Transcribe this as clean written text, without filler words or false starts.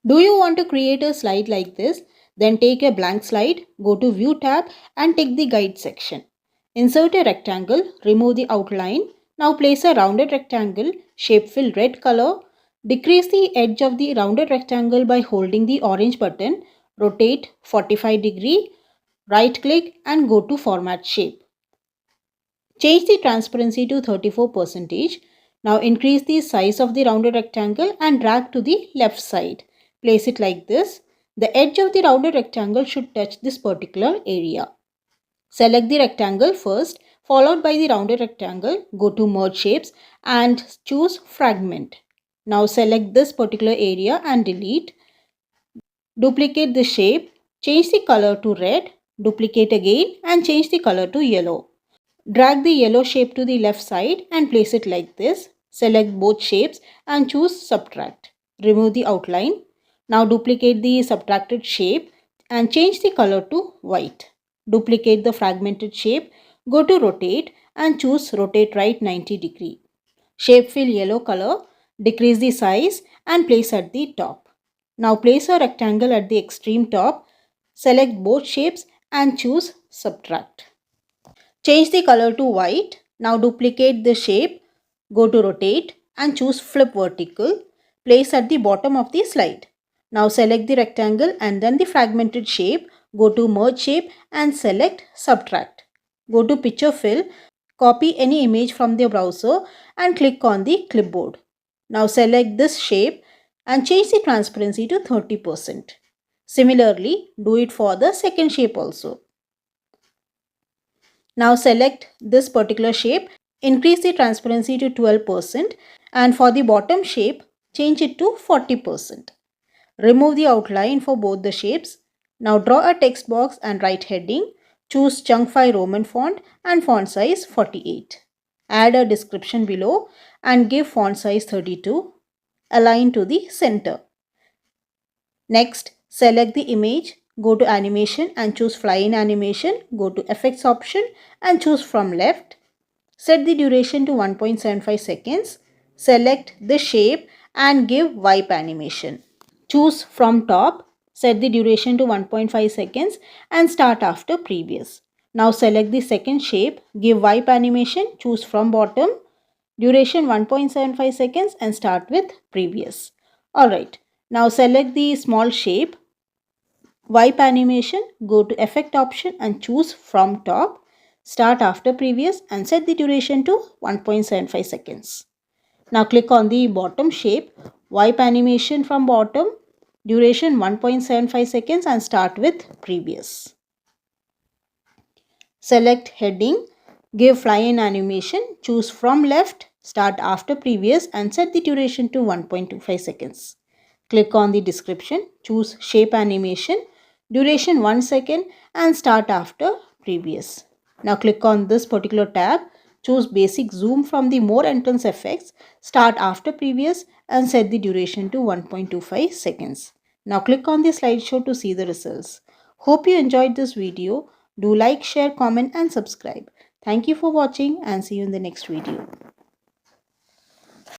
Do you want to create a slide like this? Then take a blank slide, go to View tab and take the Guide section. Insert a rectangle, remove the outline. Now place a rounded rectangle, shape fill red color. Decrease the edge of the rounded rectangle by holding the orange button. Rotate 45°. Right click and go to Format Shape. Change the transparency to 34%. Now increase the size of the rounded rectangle and drag to the left side. Place it like this. The edge of the rounded rectangle should touch this particular area. Select the rectangle first, followed by the rounded rectangle. Go to Merge Shapes and choose Fragment. Now select this particular area and delete. Duplicate the shape, change the color to red, duplicate again and change the color to yellow. Drag the yellow shape to the left side and place it like this. Select both shapes and choose Subtract. Remove the outline. Now duplicate the subtracted shape and change the color to white. Duplicate the fragmented shape. Go to Rotate and choose Rotate Right 90°. Shape fill yellow color. Decrease the size and place at the top. Now place a rectangle at the extreme top. Select both shapes and choose Subtract. Change the color to white. Now duplicate the shape. Go to Rotate and choose Flip Vertical. Place at the bottom of the slide. Now select the rectangle and then the fragmented shape. Go to Merge Shape and select Subtract. Go to Picture Fill. Copy any image from the browser and click on the clipboard. Now select this shape and change the transparency to 30%. Similarly, do it for the second shape also. Now select this particular shape, increase the transparency to 12% and for the bottom shape, change it to 40%. Remove the outline for both the shapes. Now draw a text box and write heading. Choose chunk 5 Roman font and font size 48. Add a description below and give font size 32. Align to the center. Next, select the image. Go to Animation and choose Fly in Animation. Go to Effects option and choose from left. Set the duration to 1.75 seconds. Select the shape and give Wipe Animation. Choose from top. Set the duration to 1.5 seconds and start after previous. Now select the second shape. Give Wipe Animation. Choose from bottom. Duration 1.75 seconds and start with previous. Alright. Now select the small shape. Wipe Animation, go to Effect option and choose from top. Start after previous and set the duration to 1.75 seconds. Now click on the bottom shape. Wipe Animation from bottom. Duration 1.75 seconds and start with previous. Select heading. Give Fly in Animation. Choose from left. Start after previous and set the duration to 1.25 seconds. Click on the description. Choose Shape Animation. Duration 1 second and start after previous. Now click on this particular tab. Choose Basic Zoom from the More Entrance Effects. Start after previous and set the duration to 1.25 seconds. Now click on the slideshow to see the results. Hope you enjoyed this video. Do like, share, comment and subscribe. Thank you for watching and see you in the next video.